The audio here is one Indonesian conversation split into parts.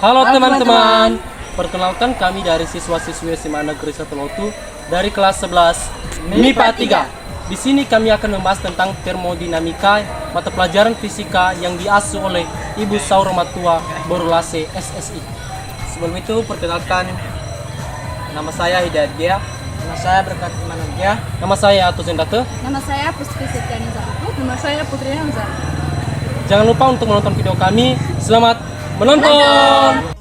Halo teman-teman, perkenalkan kami dari siswa-siswi SMA Negeri 1 Lotu dari kelas 11 MIPA 3. Di sini kami akan membahas tentang termodinamika, mata pelajaran fisika yang diasuh oleh Ibu Sauramatua Borulase SSI. Sebelum itu perkenalkan, nama saya Hidayat Gia. Nama saya Berkat Imanantia. Nama saya Atu Sendate. Nama saya Puspri Setiani Zaruku. Nama saya Putri Hamzah. Jangan lupa untuk menonton video kami. Selamat menonton!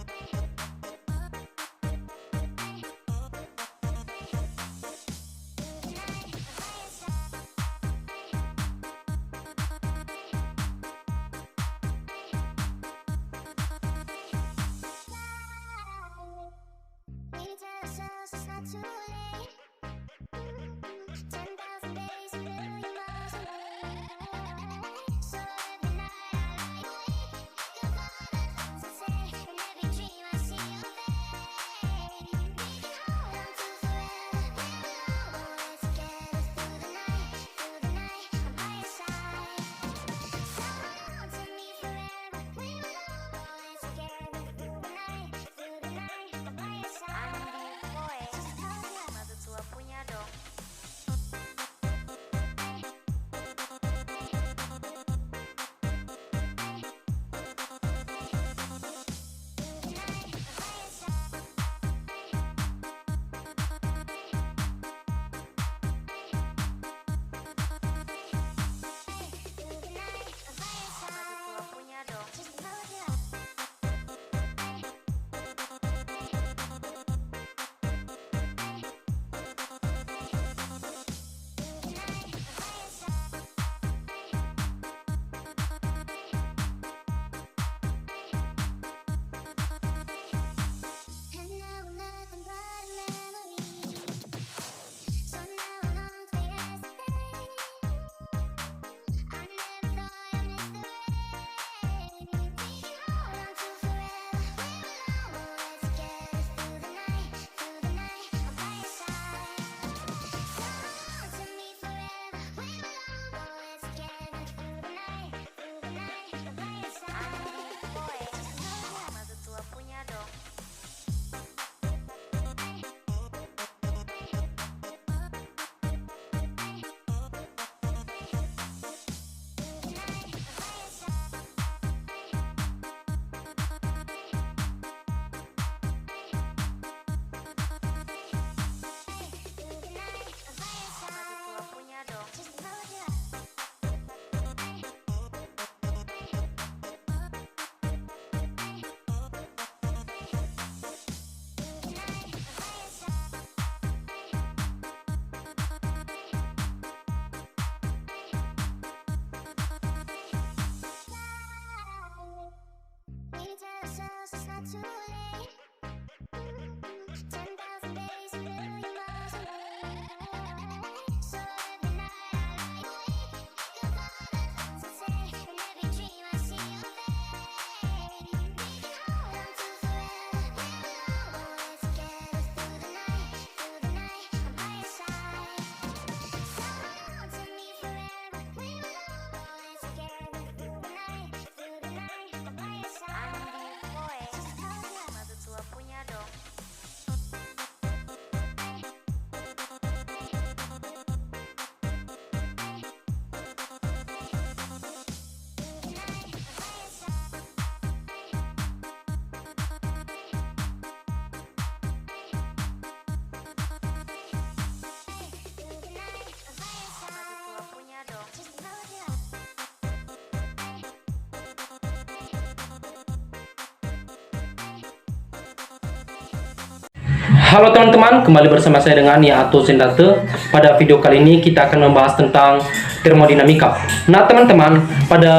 Halo teman-teman, kembali bersama saya dengan Atu Sendate. Pada video kali ini kita akan membahas tentang termodinamika. Nah teman-teman, pada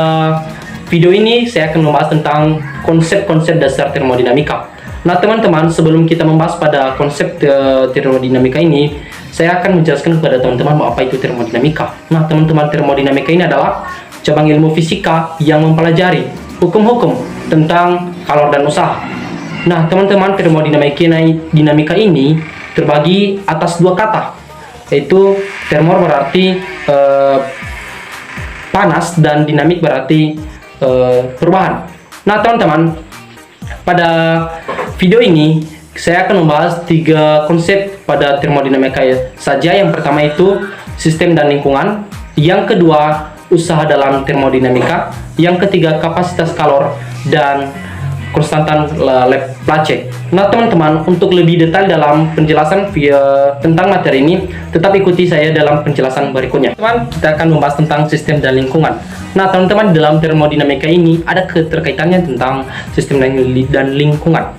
video ini saya akan membahas tentang konsep-konsep dasar termodinamika. Nah teman-teman, sebelum kita membahas pada konsep termodinamika ini, saya akan menjelaskan kepada teman-teman apa itu termodinamika. Nah teman-teman, termodinamika ini adalah cabang ilmu fisika yang mempelajari hukum-hukum tentang kalor dan usaha. Nah teman-teman, termodinamika ini terbagi atas dua kata, yaitu termor berarti panas dan dinamik berarti perubahan. Nah teman-teman, pada video ini saya akan membahas 3 konsep pada termodinamika saja. Yang pertama itu sistem dan lingkungan, yang kedua usaha dalam termodinamika, yang ketiga kapasitas kalor dan konstantan Laplace. Nah teman-teman, untuk lebih detail dalam penjelasan tentang materi ini, tetap ikuti saya dalam penjelasan berikutnya. Teman, kita akan membahas tentang sistem dan lingkungan. Nah teman-teman, dalam termodinamika ini ada keterkaitannya tentang sistem dan lingkungan.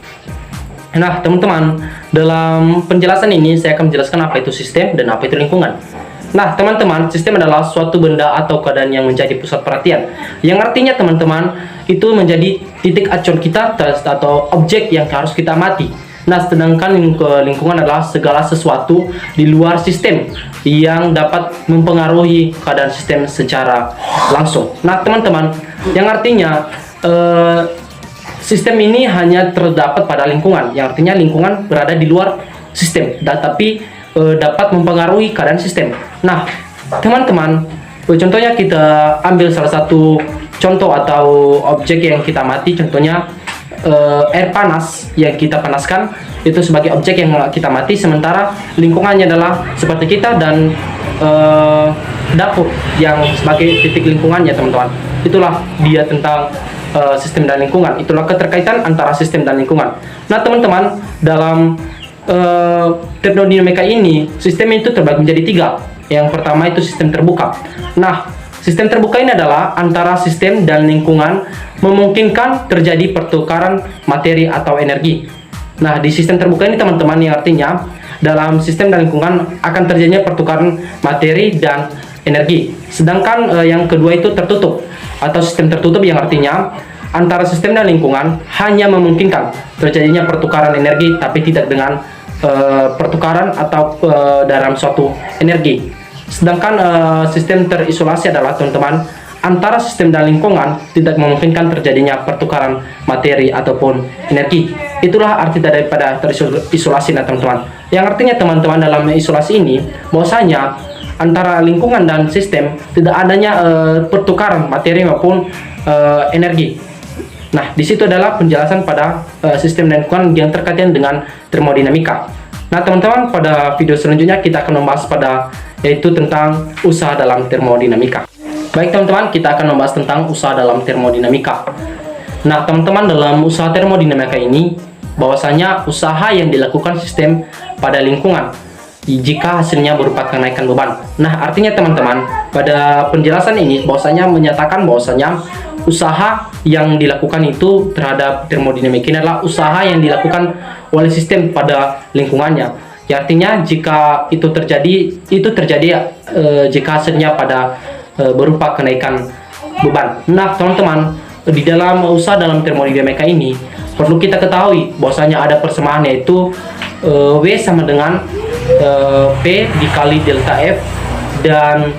Nah teman-teman, dalam penjelasan ini saya akan menjelaskan apa itu sistem dan apa itu lingkungan. Nah teman-teman, sistem adalah suatu benda atau keadaan yang menjadi pusat perhatian, yang artinya teman-teman itu menjadi titik acuan kita atau objek yang harus kita amati. Nah sedangkan lingkungan adalah segala sesuatu di luar sistem yang dapat mempengaruhi keadaan sistem secara langsung. Nah teman-teman, yang artinya sistem ini hanya terdapat pada lingkungan, yang artinya lingkungan berada di luar sistem, tapi dapat mempengaruhi keadaan sistem. Nah teman-teman, contohnya kita ambil salah satu contoh atau objek yang kita amati, contohnya air panas yang kita panaskan itu sebagai objek yang kita amati, sementara lingkungannya adalah seperti kita dan dapur yang sebagai titik lingkungannya teman-teman. Itulah dia tentang sistem dan lingkungan. Itulah keterkaitan antara sistem dan lingkungan. Nah teman-teman, dalam termodinamika ini sistem itu terbagi menjadi 3. Yang pertama itu sistem terbuka. Nah sistem terbuka ini adalah antara sistem dan lingkungan memungkinkan terjadi pertukaran materi atau energi. Nah di sistem terbuka ini teman-teman, yang artinya dalam sistem dan lingkungan akan terjadinya pertukaran materi dan energi. Sedangkan yang kedua itu tertutup atau sistem tertutup, yang artinya antara sistem dan lingkungan hanya memungkinkan terjadinya pertukaran energi, tapi tidak dengan pertukaran atau dalam suatu energi. Sedangkan sistem terisolasi adalah teman-teman, antara sistem dan lingkungan tidak memungkinkan terjadinya pertukaran materi ataupun energi. Itulah arti daripada terisolasi nah teman-teman. Yang artinya teman-teman, dalam isolasi ini bahwasanya antara lingkungan dan sistem tidak adanya pertukaran materi maupun energi. Nah, di situ adalah penjelasan pada sistem dan lingkungan yang terkait dengan termodinamika. Nah, teman-teman, pada video selanjutnya kita akan membahas yaitu tentang usaha dalam termodinamika. Baik teman-teman, kita akan membahas tentang usaha dalam termodinamika. Nah, teman-teman, dalam usaha termodinamika ini bahwasanya usaha yang dilakukan sistem pada lingkungan jika hasilnya berupa kenaikan beban. Nah, artinya teman-teman, pada penjelasan ini bahwasanya menyatakan bahwasanya usaha yang dilakukan itu terhadap termodinamika ini adalah usaha yang dilakukan oleh sistem pada lingkungannya. Ya, artinya jika itu terjadi jika hasilnya pada berupa kenaikan beban. Nah, teman-teman, di dalam usaha dalam termodinamika ini perlu kita ketahui bahwasanya ada persamaan, yaitu W sama dengan P dikali delta F, dan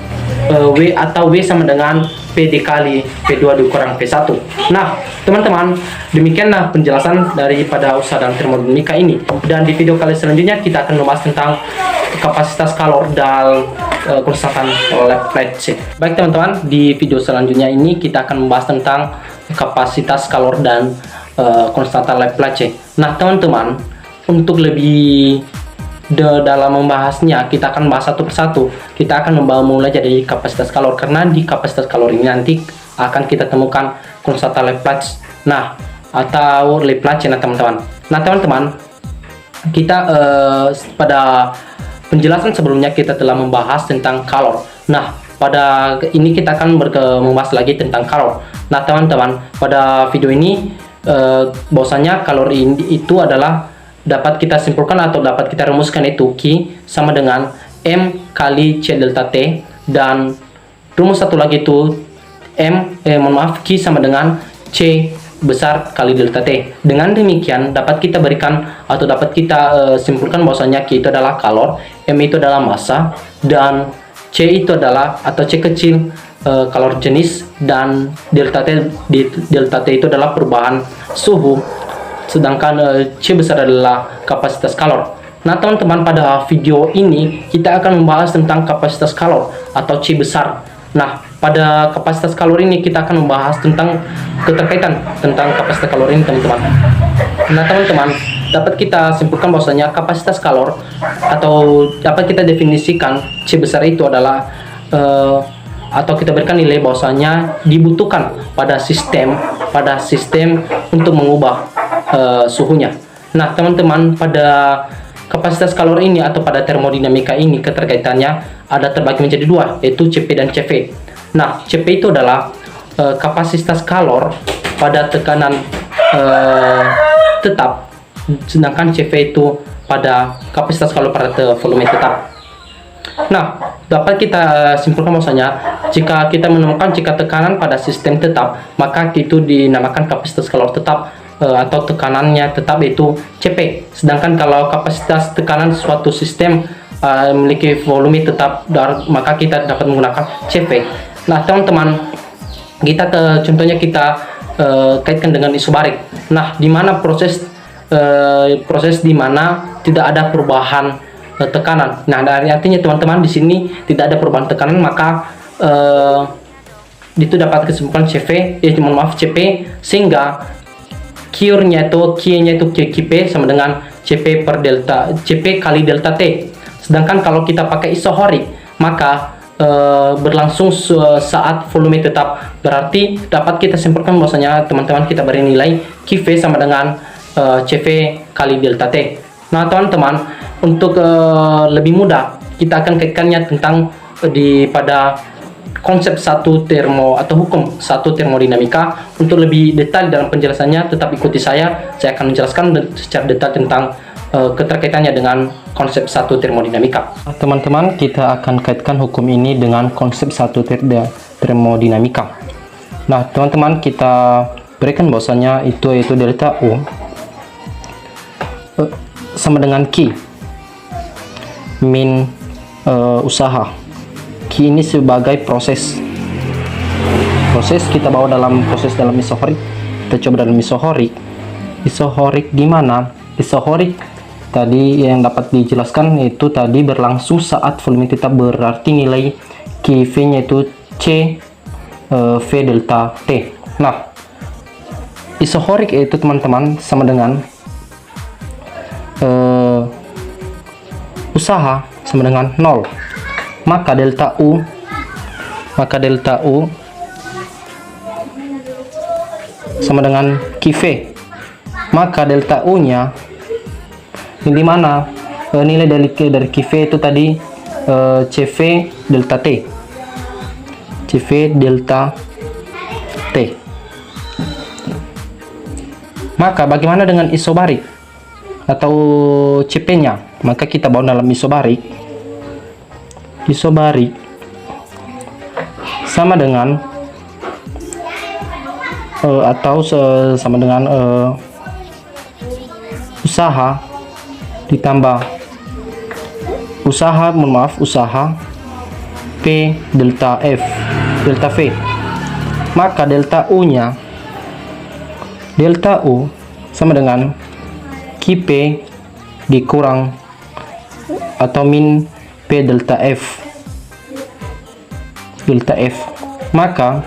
W atau W sama dengan P dikali P2 dikurang P1. Nah teman-teman, demikianlah penjelasan daripada usaha dalam termodinamika ini, dan di video kali selanjutnya kita akan membahas tentang kapasitas kalor dan konstantan Laplace. Baik teman-teman, di video selanjutnya ini kita akan membahas tentang kapasitas kalor dan konstantan Laplace. Nah teman-teman, untuk lebih dalam membahasnya, kita akan bahas satu persatu. Kita akan mulai dari kapasitas kalor, karena di kapasitas kalor ini nanti akan kita temukan konstantan Laplace. Nah, atau Laplace, nah teman-teman. Nah teman-teman, kita pada penjelasan sebelumnya kita telah membahas tentang kalor. Nah, pada ini kita akan membahas lagi tentang kalor. Nah teman-teman, pada video ini bahwasanya kalor itu adalah dapat kita simpulkan atau dapat kita rumuskan, itu Q sama dengan M kali C delta T, dan rumus satu lagi itu Q sama dengan C besar kali delta T. Dengan demikian dapat kita berikan atau dapat kita simpulkan bahwasanya Q itu adalah kalor, M itu adalah massa, dan C itu adalah atau C kecil kalor jenis, dan delta T itu adalah perubahan suhu, sedangkan C besar adalah kapasitas kalor. Nah teman-teman, pada video ini kita akan membahas tentang kapasitas kalor atau C besar. Nah pada kapasitas kalor ini kita akan membahas tentang keterkaitan tentang kapasitas kalor ini teman-teman. Nah teman-teman, dapat kita simpulkan bahwasanya kapasitas kalor atau dapat kita definisikan C besar itu adalah atau kita berikan nilai bahwasanya dibutuhkan pada sistem untuk mengubah suhunya. Nah teman-teman, pada kapasitas kalor ini atau pada termodinamika ini keterkaitannya ada terbagi menjadi dua, yaitu Cp dan Cv. Nah Cp itu adalah kapasitas kalor pada tekanan tetap, sedangkan Cv itu pada kapasitas kalor pada volume tetap. Nah dapat kita simpulkan bahwasanya jika kita menemukan jika tekanan pada sistem tetap, maka itu dinamakan kapasitas kalor tetap atau tekanannya tetap, yaitu Cp. Sedangkan kalau kapasitas tekanan suatu sistem memiliki volume tetap, maka kita dapat menggunakan Cv. Nah teman-teman, contohnya kita kaitkan dengan isobarik. Nah di mana proses di mana tidak ada perubahan tekanan. Nah artinya teman-teman, di sini tidak ada perubahan tekanan, maka itu dapat kesimpulan Cp, Cp, sehingga Q-nya itu Qp sama dengan Cp kali delta T. Sedangkan kalau kita pakai isohorik, maka berlangsung saat volume tetap. Berarti dapat kita simpulkan bahwasanya teman-teman, kita beri nilai Qv sama dengan Cv kali delta T. Nah teman-teman, untuk lebih mudah kita akan kaitkannya tentang pada konsep satu hukum satu termodinamika. Untuk lebih detail dalam penjelasannya, tetap ikuti saya akan menjelaskan secara detail tentang keterkaitannya dengan konsep satu termodinamika. Teman-teman, kita akan kaitkan hukum ini dengan konsep satu termodinamika. Nah teman-teman, kita berikan bahwasanya yaitu delta U sama dengan Q min usaha. Q ini sebagai proses kita bawa dalam isohorik. Kita coba dalam isohorik di mana isohorik tadi yang dapat dijelaskan itu tadi berlangsung saat volume tetap, berarti nilai Qv nya itu C V delta T. Nah isohorik itu teman-teman sama dengan usaha sama dengan 0, maka delta U sama dengan Qv, maka delta U nya di mana nilai dari Qv itu tadi Cv delta T. Maka bagaimana dengan isobarik atau Cp nya? Maka kita bawa dalam isobarik sama dengan usaha ditambah usaha P delta V. Maka delta U sama dengan Qp dikurang atau min P delta F. Maka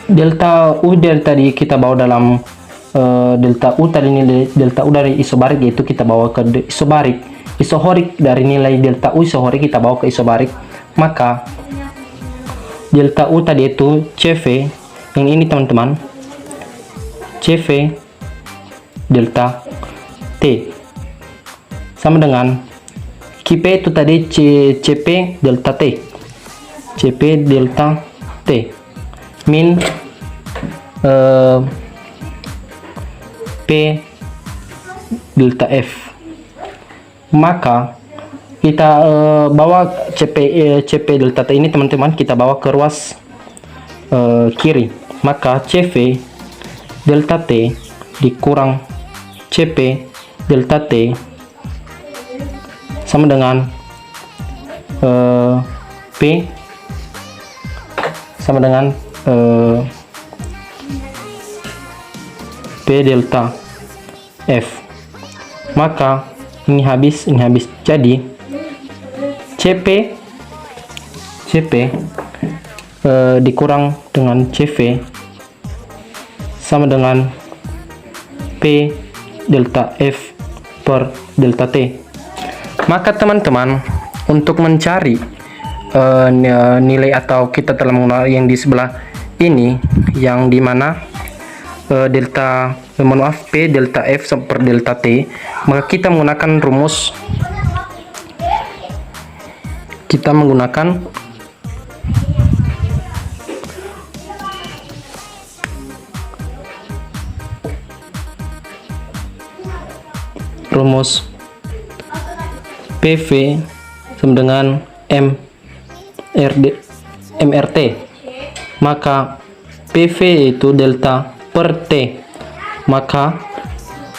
delta U tadi kita bawa dalam delta U tadi, nilai delta U dari isobarik, yaitu kita bawa ke isohorik dari nilai delta U isohorik kita bawa ke isobarik. Maka delta U tadi itu Cv, yang ini teman-teman, Cv delta T sama dengan Qp itu tadi Cp delta T min P delta F. Maka kita bawa Cp delta T ini teman-teman, kita bawa ke ruas kiri. Maka Cv delta T dikurang CP delta T sama dengan P sama dengan P delta F. Maka ini habis jadi CP dikurang dengan CV sama dengan P delta F per delta T. Maka teman-teman, untuk mencari nilai atau kita telah menggunakan yang di sebelah ini, yang dimana P delta F per delta T, maka kita menggunakan rumus, rumus PV sama dengan MRT. Maka PV itu delta per T, maka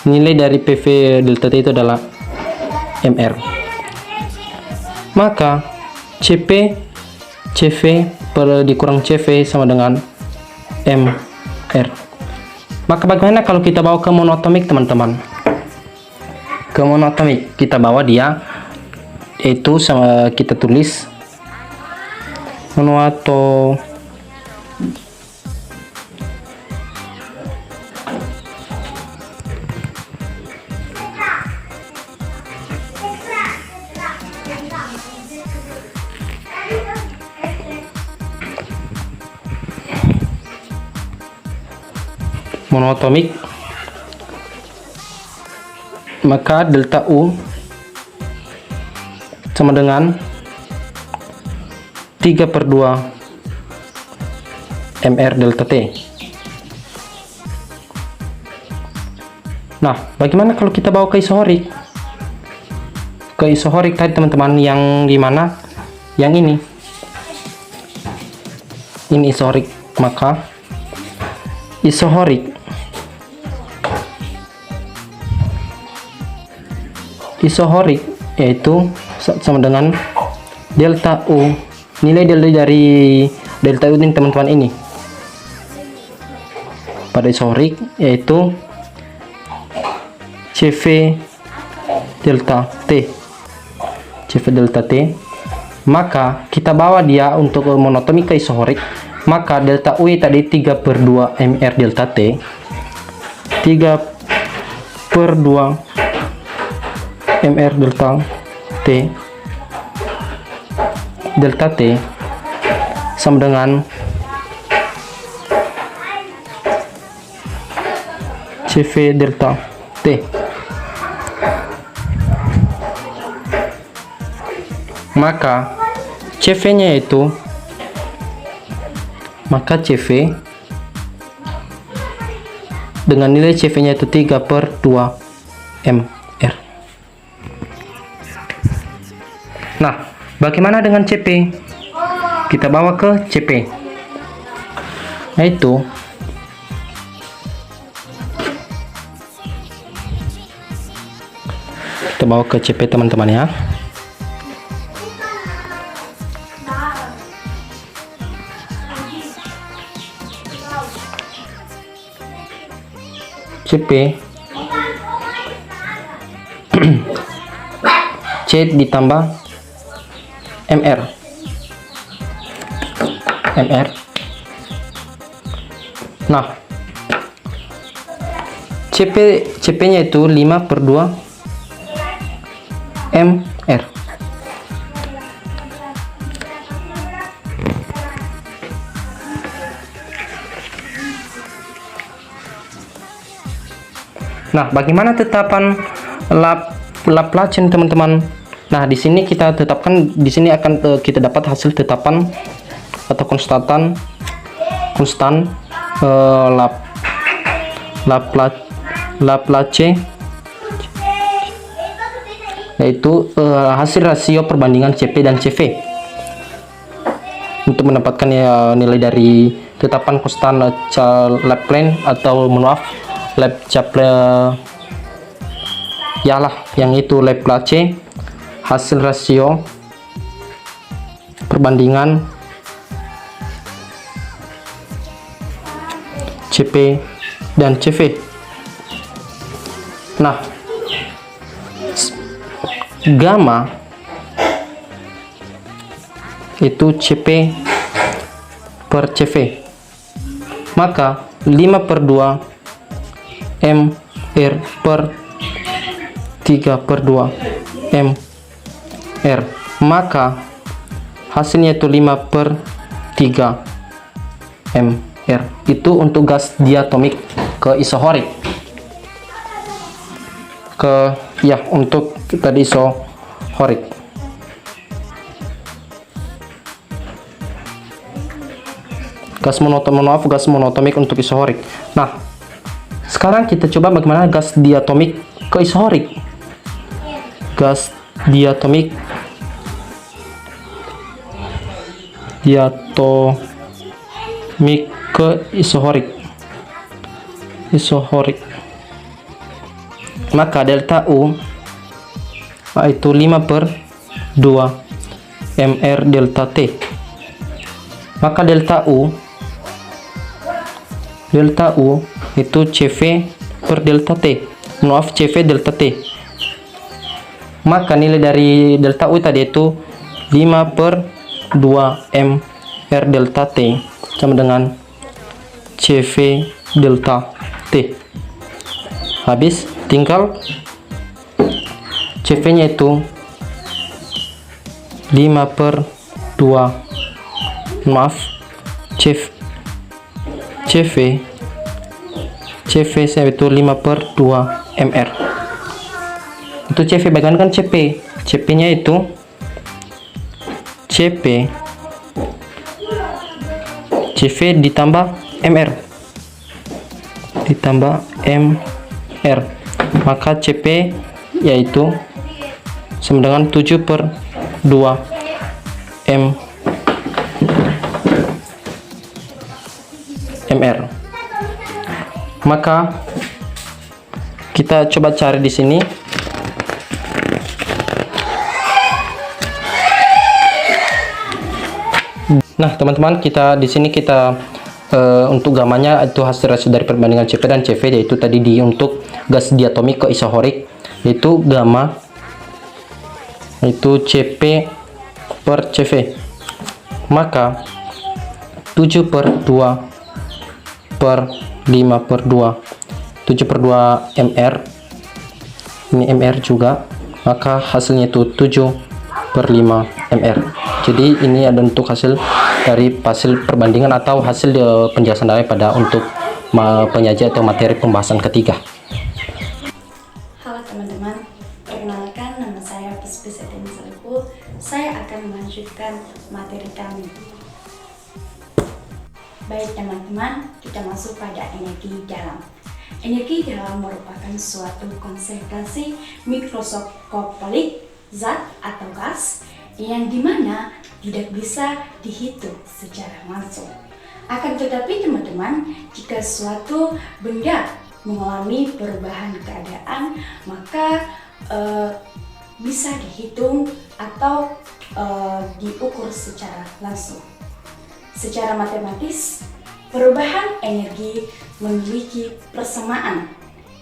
nilai dari PV delta T itu adalah MR. Maka CV per dikurang CV sama dengan MR. Maka bagaimana kalau kita bawa ke monotomik, teman-teman? Ke monotomik kita bawa dia, itu sama kita tulis monotomik, maka delta U sama dengan 3/2 MR delta T. Nah, bagaimana kalau kita bawa ke isohorik? Ke isohorik tadi, teman-teman, yang dimana yang ini isohorik, maka isohorik yaitu sama dengan delta U, nilai dari delta U ini, teman-teman, ini pada isohorik yaitu CV delta T. Maka kita bawa dia untuk monotomik ke isohorik, maka delta U tadi 3/2 MR delta T, 3/2 MR delta T sama dengan CV delta T. Maka CV-nya itu, CV dengan nilai CV-nya itu 3/2 MR. Nah, bagaimana dengan CP? Kita bawa ke CP, yaitu kita bawa ke CP, teman-teman, ya. CP C ditambah MR. Nah, CP-nya itu 5/2 MR. Nah, bagaimana tetapan Laplacian, teman-teman? Nah, di sini kita tetapkan, di sini akan kita dapat hasil tetapan atau konstan Laplace, yaitu hasil rasio perbandingan CP dan CV untuk mendapatkan nilai dari tetapan konstan Laplace atau maaf yalah yang itu Laplace, hasil rasio perbandingan CP dan CV. Nah, gamma itu CP per CV, maka 5/2 MR per 3/2 MR, maka hasilnya itu 5/3 MR. Itu untuk gas diatomik ke isohorik. Untuk tadi isohorik. Gas monoatomik untuk isohorik. Nah, sekarang kita coba bagaimana gas diatomik ke isohorik. Gas diatomik ke isohorik. Maka delta U yaitu 5/2 MR delta T. Maka delta U itu CV per delta T. Maaf, CV delta T. Maka nilai dari delta U tadi itu 5/2 MR delta T sama dengan CV delta T. Habis, tinggal CV nya itu 5/2, maaf, CV saya itu 5/2 MR. Itu CV, bagaimana kan CP nya itu CV ditambah MR, maka CP yaitu sama dengan 7/2 MR. Maka kita coba cari di sini. Nah, teman-teman, kita di sini untuk gamanya itu hasil rasio dari perbandingan CP dan CV, yaitu tadi untuk gas diatomik ke isohorik, yaitu gamma itu CP per CV, maka 7/2 per 5/2 7/2 MR, ini MR juga, maka hasilnya itu 7/5 MR. Jadi ini ada untuk hasil perbandingan atau hasil penjelasan daripada untuk penyajian atau materi pembahasan ketiga. Halo teman-teman, perkenalkan nama saya Puspis Eteni Saliku. Saya akan melanjutkan materi kami. Baik teman-teman, kita masuk pada energi dalam. Energi dalam merupakan suatu konsentrasi mikroskopik zat atau gas yang dimana tidak bisa dihitung secara langsung. Akan tetapi teman-teman, jika suatu benda mengalami perubahan keadaan, maka bisa dihitung atau diukur secara langsung. Secara matematis, perubahan energi memiliki persamaan,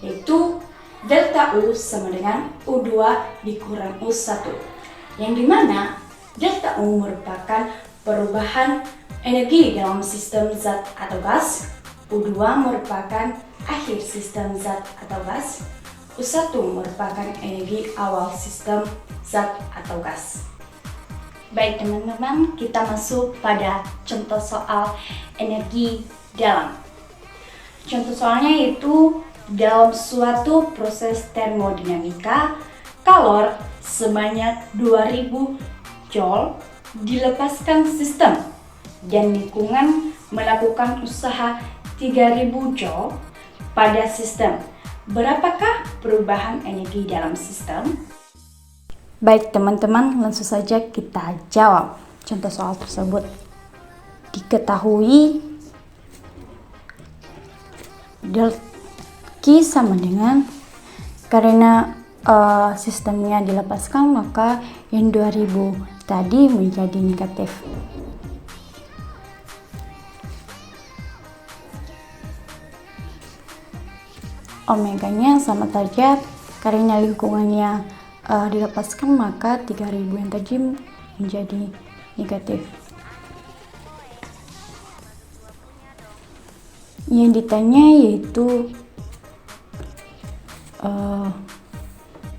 yaitu delta U sama dengan U2 dikurang U1, yang dimana delta U merupakan perubahan energi dalam sistem zat atau gas, U2 merupakan akhir sistem zat atau gas, U1 merupakan energi awal sistem zat atau gas. Baik teman-teman, kita masuk pada contoh soal energi dalam. Contoh soalnya yaitu dalam suatu proses termodinamika, kalor sebanyak 2000 Joule dilepaskan sistem dan lingkungan melakukan usaha 3000 Joule pada sistem. Berapakah perubahan energi dalam sistem? Baik teman-teman, langsung saja kita jawab contoh soal tersebut. Diketahui del Q sama dengan, karena sistemnya dilepaskan maka yang 2000 tadi menjadi negatif. Omeganya sama saja, karena lingkungannya dilepaskan maka 3000 yang tadi menjadi negatif. Yang ditanya yaitu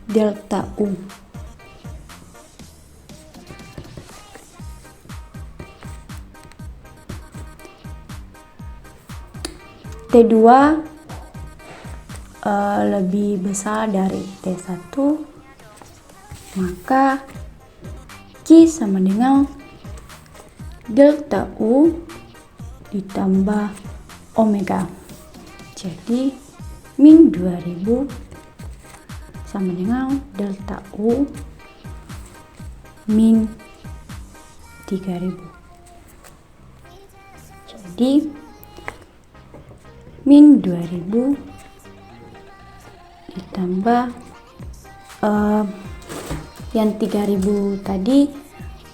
delta U. T2 lebih besar dari T1, maka Q sama dengan delta U ditambah omega. Jadi min 2000 sama dengan delta U min 3000. Jadi min 2000 ditambah yang 3000 tadi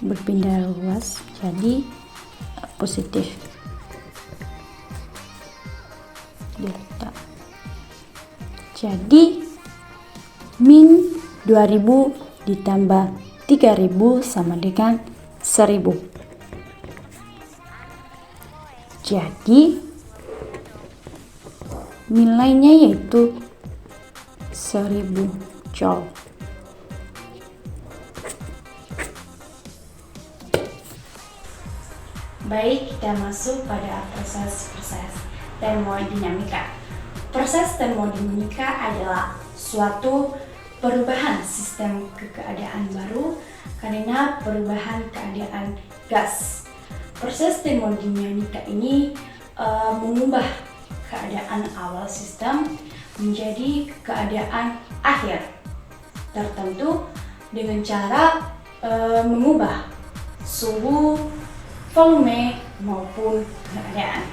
berpindah luas jadi positif delta. Jadi min 2000 ditambah 3000 sama dengan 1000. Jadi nilainya yaitu 1000 joule. Baik, kita masuk pada proses termodinamika. Proses termodinamika adalah suatu perubahan sistem ke keadaan baru karena perubahan keadaan gas. Proses termodinamika ini mengubah keadaan awal sistem menjadi keadaan akhir tertentu dengan cara mengubah suhu, volume maupun keadaan.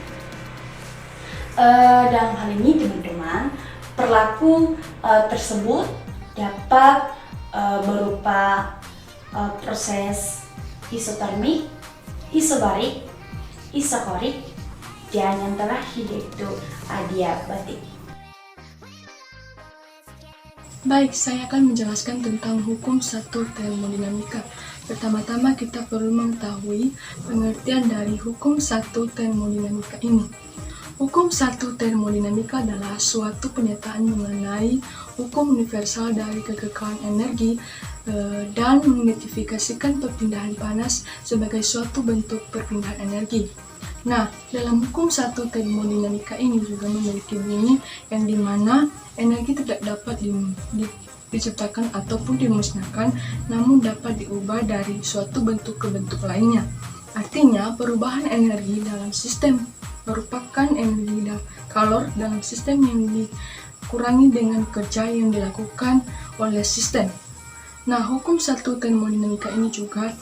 Dalam hal ini teman-teman, perilaku tersebut dapat berupa proses isotermik, isobarik, isokorik, dan yang terakhir yaitu adiabatik. Baik, saya akan menjelaskan tentang hukum 1 termodinamika. Pertama-tama kita perlu mengetahui pengertian dari hukum 1 termodinamika ini. Hukum 1 termodinamika adalah suatu pernyataan mengenai hukum universal dari kekekalan energi dan mengidentifikasikan perpindahan panas sebagai suatu bentuk perpindahan energi. Nah, dalam hukum 1 termodinamika ini juga memiliki bunyi yang dimana energi tidak dapat diciptakan ataupun dimusnahkan, namun dapat diubah dari suatu bentuk ke bentuk lainnya. Artinya, perubahan energi dalam sistem merupakan energi dan kalor dalam sistem yang dikurangi dengan kerja yang dilakukan oleh sistem. Nah, hukum 1 termodinamika ini juga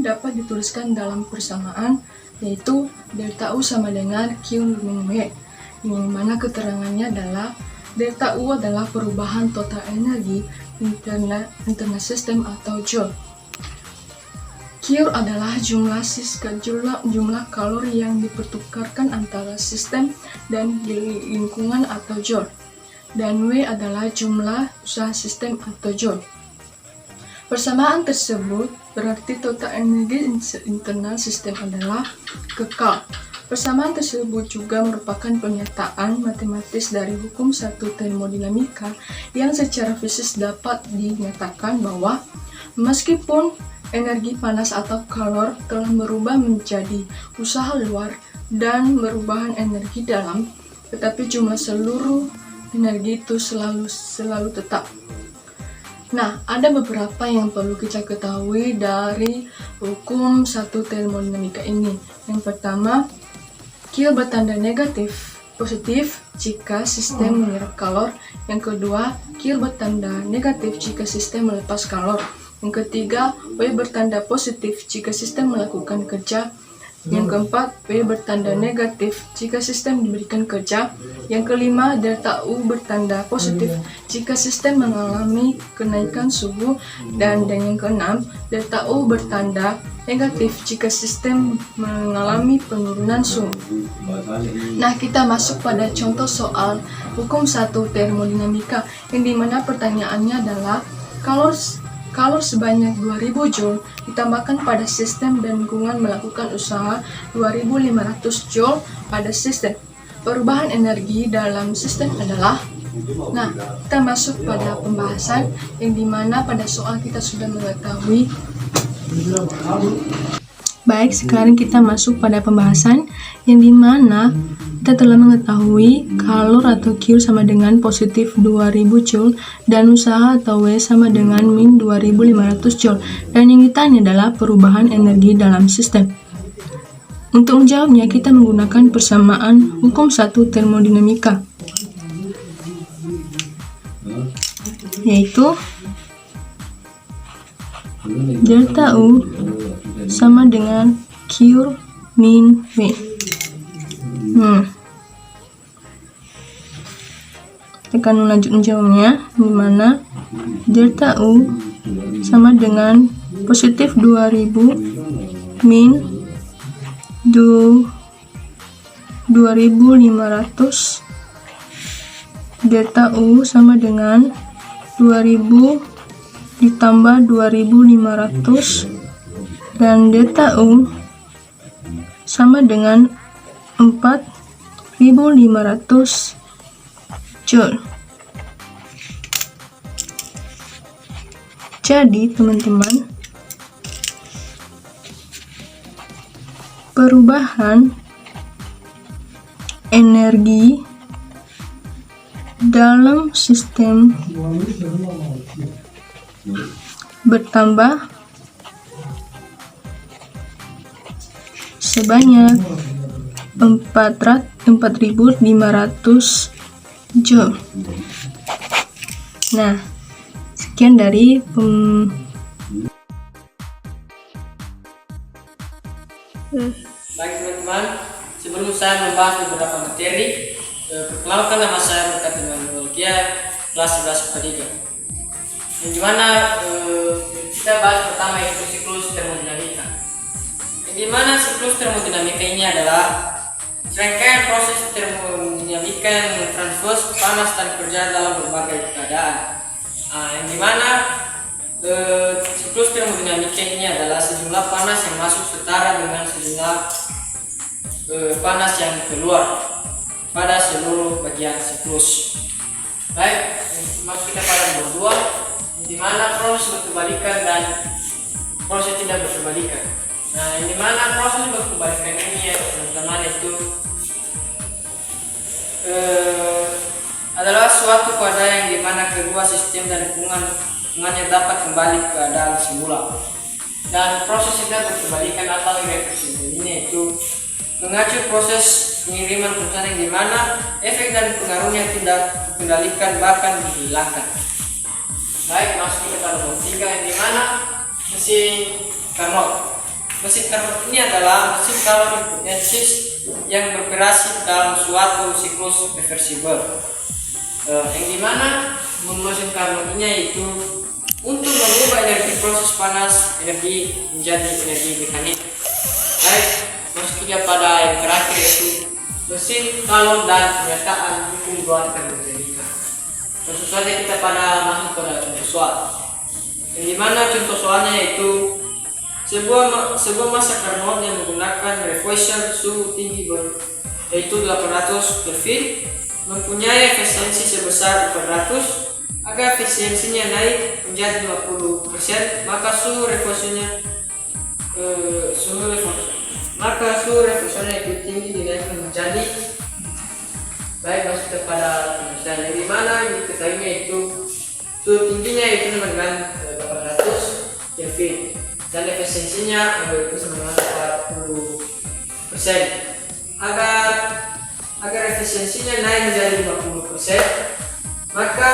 dapat dituliskan dalam persamaan, yaitu delta U sama dengan Q min W, yang mana keterangannya adalah delta U adalah perubahan total energi internal sistem atau joule. Q adalah jumlah kalori yang dipertukarkan antara sistem dan lingkungan atau joule, dan W adalah jumlah usaha sistem atau joule. Persamaan tersebut berarti total energi internal sistem adalah kekal. Persamaan tersebut juga merupakan pernyataan matematis dari hukum 1 termodinamika yang secara fisik dapat dinyatakan bahwa meskipun energi panas atau kalor telah berubah menjadi usaha luar dan perubahan energi dalam, tetapi jumlah seluruh energi itu selalu tetap. Nah, ada beberapa yang perlu kita ketahui dari hukum 1 termodinamika ini. Yang pertama, Q bertanda positif jika sistem menyerap kalor. Yang kedua, Q bertanda negatif jika sistem melepas kalor. Yang ketiga, W bertanda positif jika sistem melakukan kerja. Yang keempat, P bertanda negatif jika sistem diberikan kerja. Yang kelima, delta U bertanda positif jika sistem mengalami kenaikan suhu. Dan yang keenam, delta U bertanda negatif jika sistem mengalami penurunan suhu. Nah, kita masuk pada contoh soal hukum 1 termodinamika, yang dimana pertanyaannya adalah kalau sebanyak 2000 Joule ditambahkan pada sistem dan lingkungan melakukan usaha 2500 Joule pada sistem, perubahan energi dalam sistem adalah. Nah, kita masuk pada pembahasan, yang dimana pada soal kita sudah mengetahui. Baik, sekarang kita masuk pada pembahasan, yang dimana kita telah mengetahui kalor atau Q sama dengan positif 2000 Joule dan usaha atau W sama dengan min 2500 Joule. Dan yang ditanya adalah perubahan energi dalam sistem. Untuk menjawabnya, kita menggunakan persamaan hukum 1 termodinamika, yaitu delta U sama dengan Q min V. Kita akan lanjut menjawabnya, dimana delta U sama dengan positif 2000 min 2500. Delta U sama dengan 2000 ditambah 2500, dan delta U sama dengan 4500 Joule. Jadi teman-teman, perubahan energi dalam sistem bertambah sebanyak 4500 Joule. Nah, sekian dari Baik teman-teman, sebelum saya membahas beberapa materi, perkenalkan nama saya Berkat Immanuel Gia, kelas 11 IPA 3. Yang dimana kita bahas pertama yaitu siklus termodinamika. Yang dimana siklus termodinamika ini adalah serangkaian proses termodinamika yang mentransfer panas dan kerja dalam berbagai keadaan. Yang dimana siklus termodinamika ini adalah sejumlah panas yang masuk setara dengan sejumlah panas yang keluar pada seluruh bagian siklus. Baik, masuk kita pada nomor 2, di mana proses berkebalikan dan proses tidak berkebalikan. Nah, yang dimana proses berkebalikan ini ya teman-teman itu adalah suatu keadaan yang dimana kedua sistem dan lingkungannya dapat kembali ke keadaan semula. Dan proses tidak berkebalikan atau irreversible ini yaitu mengacu proses pengiriman perusahaan yang dimana efek dan pengaruhnya tidak dikendalikan bahkan dihilangkan. Baik, masuk kita nomor 3 yang dimana mesin Carnot. Mesin Carnot ini adalah mesin kalor hipotesis yang beroperasi dalam suatu siklus reversibel. Yang dimana mesin Carnot ini yaitu untuk mengubah energi proses panas energi menjadi energi mekanik. Baik, masuk kita pada yang terakhir yaitu mesin kalor dan pernyataan hukum 2 termodinamika. Langsung saja kita pada masuk pada contoh soal. Yang dimana contoh soalnya yaitu sebuah massa Carnot yang menggunakan reverser suhu tinggi yaitu 800 Kelvin mempunyai efisiensi sebesar 400. Agar efisiensinya naik menjadi 50%, maka suhu reversernya itu tinggi dinaikkan menjadi. Baik, masuk kepada misalnya di mana yang diketahuinya itu suhu tingginya itu dengan 800 Kelvin dan efisiensinya itu sama 40%. Agar efisiensinya naik menjadi 50%, maka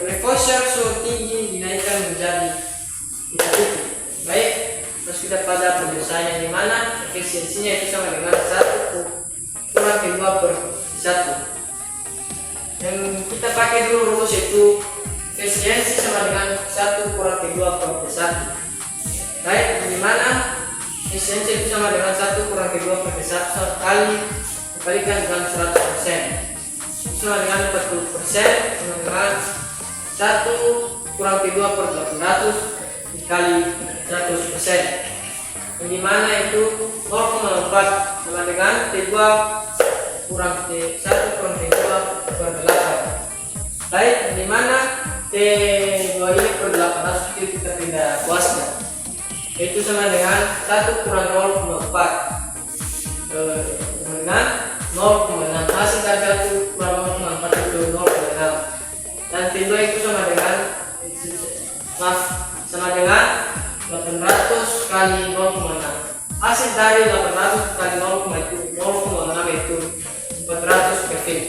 reverser suhu tinggi dinaikkan menjadi 30. Baik, terus sudah pada penyelesaian di mana efisiensinya itu sama dengan 1 kurang ke 2 per 1. Yang kita pakai dulu rumus itu efisiensi sama dengan 1 kurang ke 2 per 1. Baik, di mana efisiensi itu sama dengan 1 kurang ke 2 per 1 kali dikalikan dengan 100%. Sama dengan 40% sama dengan 1 kurang ke 2 per 800 dikali 100%. Yang dimana itu 0,4 sama dengan T2 kurang T1 kurang T2 per 8. Baik, yang dimana T2 ini per 800 itu kita pindah kuasnya, itu sama dengan 1 kurang 0,4 sama dengan 0,6. Hasil dari 1 kurang 0,4 itu 0,6, dan T2 itu sama dengan sama dengan 800 kali 0,6. Hasil dari 800 kali 0,6 itu 400 Kelvin.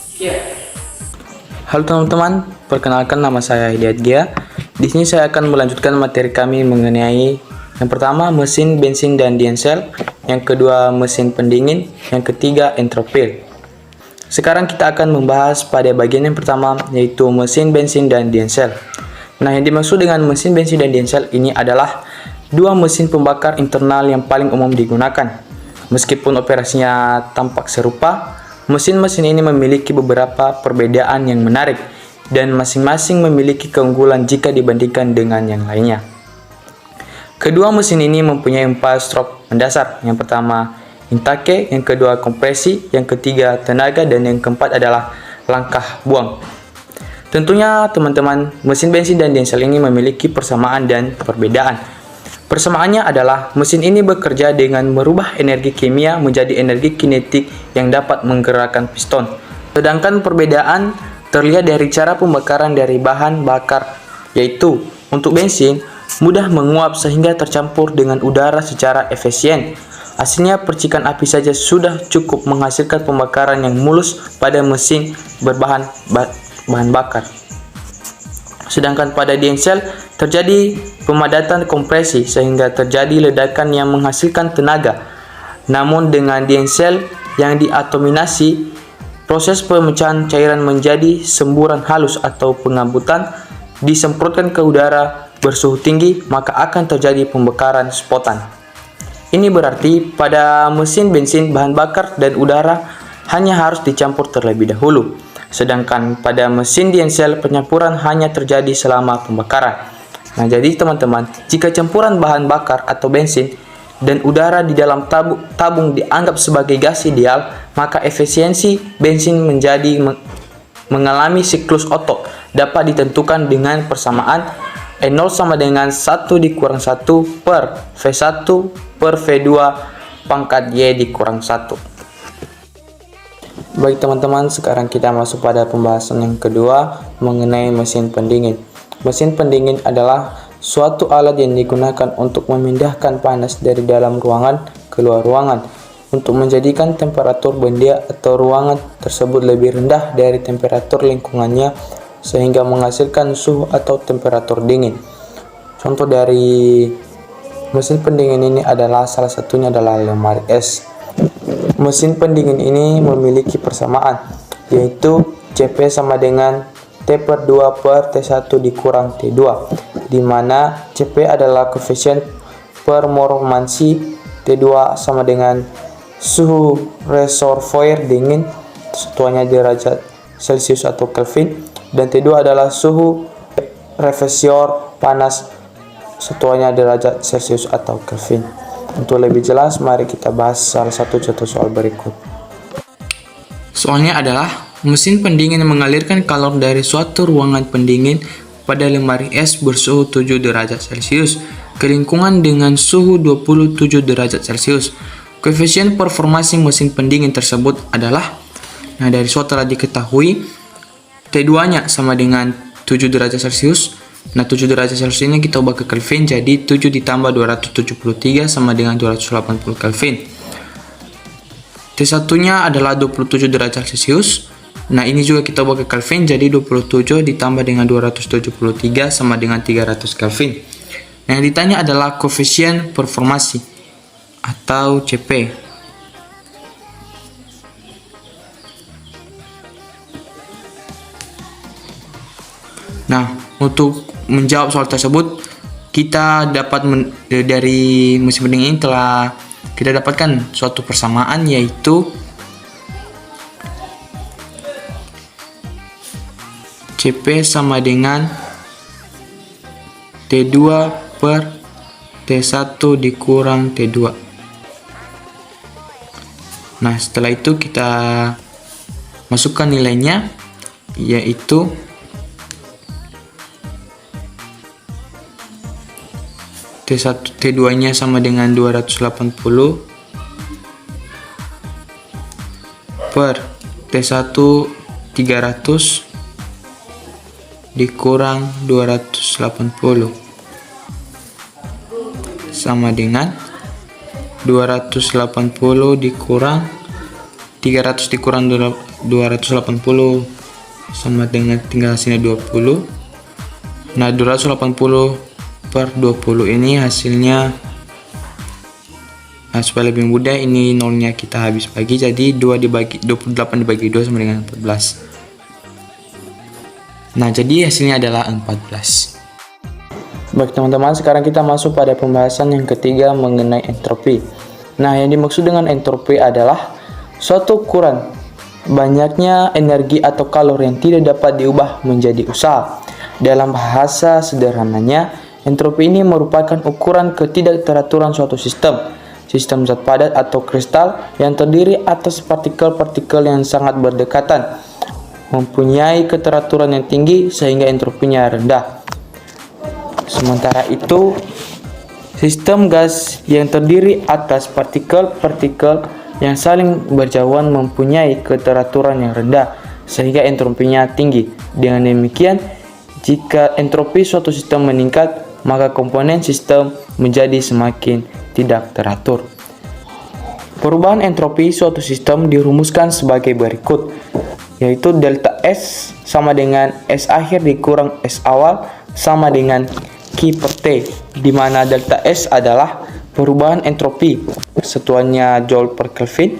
Sekian. Halo teman-teman, perkenalkan nama saya Hidayat Gia. Di sini saya akan melanjutkan materi kami mengenai yang pertama mesin bensin dan diesel, yang kedua mesin pendingin, yang ketiga entropil. Sekarang kita akan membahas pada bagian yang pertama, yaitu mesin bensin dan diesel. Nah, yang dimaksud dengan mesin bensin dan diesel ini adalah dua mesin pembakar internal yang paling umum digunakan. Meskipun operasinya tampak serupa, mesin-mesin ini memiliki beberapa perbedaan yang menarik dan masing-masing memiliki keunggulan jika dibandingkan dengan yang lainnya. Kedua mesin ini mempunyai 4 strok mendasar. Yang pertama intake, yang kedua kompresi, yang ketiga tenaga, dan yang keempat adalah langkah buang. Tentunya teman-teman, mesin bensin dan diesel ini memiliki persamaan dan perbedaan. Persamaannya adalah mesin ini bekerja dengan merubah energi kimia menjadi energi kinetik yang dapat menggerakkan piston. Sedangkan perbedaan terlihat dari cara pembakaran dari bahan bakar, yaitu untuk bensin mudah menguap sehingga tercampur dengan udara secara efisien. Hasilnya percikan api saja sudah cukup menghasilkan pembakaran yang mulus pada mesin berbahan bahan bakar. Sedangkan pada diesel terjadi pemadatan kompresi sehingga terjadi ledakan yang menghasilkan tenaga. Namun dengan diesel yang diatominasi, proses pemecahan cairan menjadi semburan halus atau pengambutan disemprotkan ke udara bersuhu tinggi, maka akan terjadi pembakaran spontan. Ini berarti pada mesin bensin bahan bakar dan udara hanya harus dicampur terlebih dahulu. Sedangkan pada mesin diesel penyampuran hanya terjadi selama pembakaran. Nah, jadi teman-teman, jika campuran bahan bakar atau bensin dan udara di dalam tabung dianggap sebagai gas ideal, maka efisiensi bensin menjadi mengalami siklus Otto dapat ditentukan dengan persamaan E0 sama dengan 1 dikurang 1 per V1 per V2 pangkat Y dikurang 1. Baik teman-teman, sekarang kita masuk pada pembahasan yang kedua mengenai mesin pendingin. Mesin pendingin adalah suatu alat yang digunakan untuk memindahkan panas dari dalam ruangan ke luar ruangan untuk menjadikan temperatur benda atau ruangan tersebut lebih rendah dari temperatur lingkungannya sehingga menghasilkan suhu atau temperatur dingin. Contoh dari mesin pendingin ini adalah salah satunya adalah lemari es. Mesin pendingin ini memiliki persamaan, yaitu Cp sama dengan T per 2 per T1 dikurang T2, di mana Cp adalah koefisien performansi, T2 sama dengan suhu reservoir dingin, satuannya derajat Celcius atau Kelvin, dan T2 adalah suhu reservoir panas, satuannya derajat Celcius atau Kelvin. Untuk lebih jelas, mari kita bahas salah satu contoh soal berikut. Soalnya adalah mesin pendingin mengalirkan kalor dari suatu ruangan pendingin pada lemari es bersuhu 7 derajat Celcius ke lingkungan dengan suhu 27 derajat Celcius. Koefisien performansi mesin pendingin tersebut adalah, nah dari suatu telah diketahui T2-nya sama dengan 7 derajat Celcius. Nah 7 derajat Celcius ini kita ubah ke Kelvin, jadi 7 ditambah 273 sama dengan 280 Kelvin. T1 nya adalah 27 derajat Celcius. Nah ini juga kita ubah ke Kelvin, jadi 27 ditambah dengan 273 sama dengan 300 Kelvin. Yang ditanya adalah koefisien performasi atau CP. Nah, untuk menjawab soal tersebut, kita dapat dari mesin pendingin telah kita dapatkan suatu persamaan, yaitu CP sama dengan T2 per T1 dikurang T2. Nah, setelah itu kita masukkan nilainya, yaitu T1 T2 nya sama dengan 280 per T1 300 dikurang 280 sama dengan 280 dikurang 300 dikurang 280 sama dengan tinggal sini 20. Nah, 280 per 20 ini hasilnya, supaya lebih mudah ini nolnya kita habis bagi, jadi 28 dibagi 2 sama dengan 14. Nah, jadi hasilnya adalah 14. Baik teman-teman, sekarang kita masuk pada pembahasan yang ketiga mengenai entropi. Nah, yang dimaksud dengan entropi adalah suatu ukuran banyaknya energi atau kalori yang tidak dapat diubah menjadi usaha. Dalam bahasa sederhananya, entropi ini merupakan ukuran ketidakteraturan suatu sistem zat padat atau kristal yang terdiri atas partikel-partikel yang sangat berdekatan, mempunyai keteraturan yang tinggi sehingga entropinya rendah. Sementara itu, sistem gas yang terdiri atas partikel-partikel yang saling berjauhan mempunyai keteraturan yang rendah sehingga entropinya tinggi. Dengan demikian, jika entropi suatu sistem meningkat, maka komponen sistem menjadi semakin tidak teratur. Perubahan entropi suatu sistem dirumuskan sebagai berikut, yaitu delta S sama dengan S akhir dikurang S awal sama dengan Q per T, di mana delta S adalah perubahan entropi, satuannya Joule per Kelvin,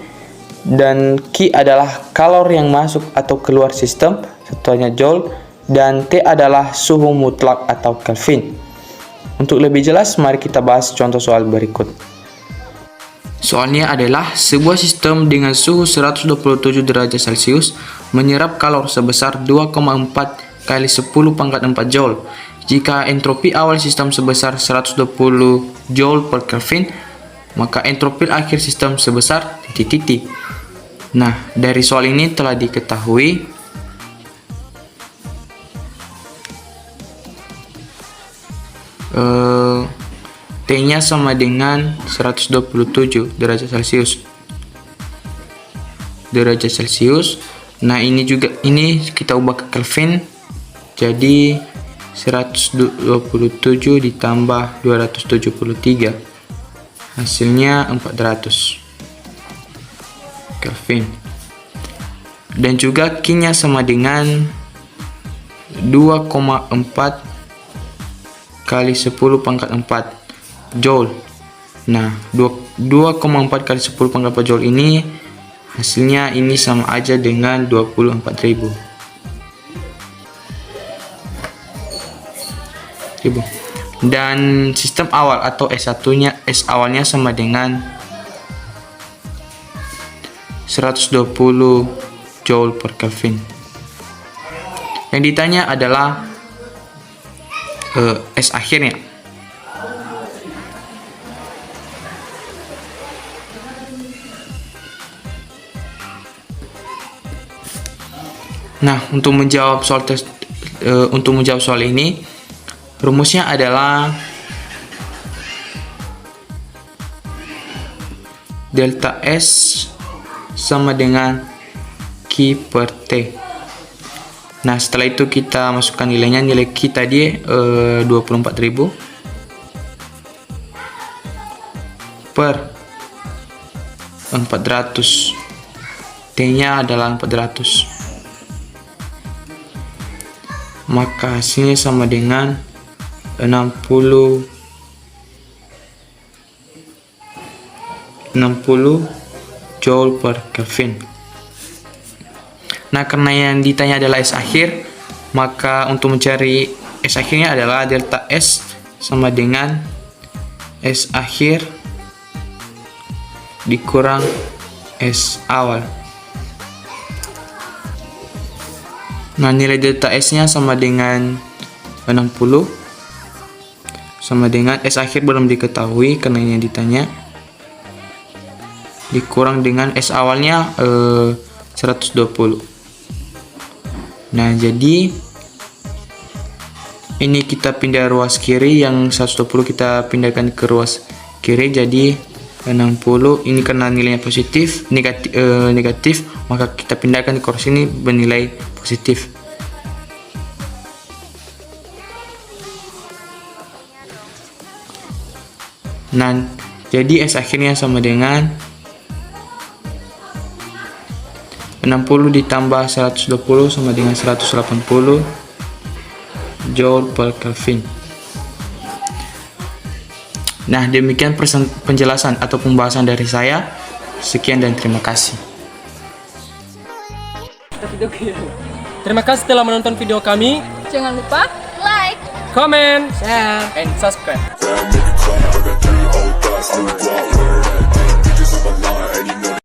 dan Q adalah kalori yang masuk atau keluar sistem, satuannya Joule, dan T adalah suhu mutlak atau Kelvin. Untuk lebih jelas, mari kita bahas contoh soal berikut. Soalnya adalah sebuah sistem dengan suhu 127 derajat Celcius menyerap kalori sebesar 2,4 kali 10 pangkat 4 Joule. Jika entropi awal sistem sebesar 120 Joule per Kelvin, maka entropi akhir sistem sebesar titik-titik. Nah, dari soal ini telah diketahui T-nya sama dengan 127 derajat Celcius. Nah, ini kita ubah ke Kelvin, jadi 127 ditambah 273, hasilnya 400 Kelvin. Dan juga Q-nya sama dengan 2,4 kali 10 pangkat 4 Joule. Nah, 2,4 kali 10 pangkat 4 Joule ini hasilnya ini sama aja dengan 24.000. Dan sistem awal atau S1-nya, S awalnya sama dengan 120 Joule per Kelvin. Yang ditanya adalah S akhirnya. Nah, untuk menjawab soal ini, rumusnya adalah delta S sama dengan Q per T. Nah, setelah itu kita masukkan nilainya. Nilai Q tadi 24.000 per 400. T-nya adalah 400. Maka hasilnya sama dengan 60 60 Joule per Kelvin. Nah, karena yang ditanya adalah S akhir, maka untuk mencari S akhirnya adalah delta S sama dengan S akhir dikurang S awal. Nah, nilai delta S-nya sama dengan 60 sama dengan S akhir belum diketahui karena ini yang ditanya, dikurang dengan S awalnya 120. Nah, jadi ini kita pindah ruas kiri, yang 120 kita pindahkan ke ruas kiri, jadi 60. Ini karena nilainya positif, negatif, maka kita pindahkan ke ruas ini bernilai positif. Nah, jadi S akhirnya sama dengan 60 ditambah 120 sama dengan 180 Joule per Kelvin. Nah, demikian penjelasan atau pembahasan dari saya. Sekian dan terima kasih. Terima kasih telah menonton video kami. Jangan lupa Like. Comment, share, and subscribe. That nigga clap, I got 3 old thoughts, new guap.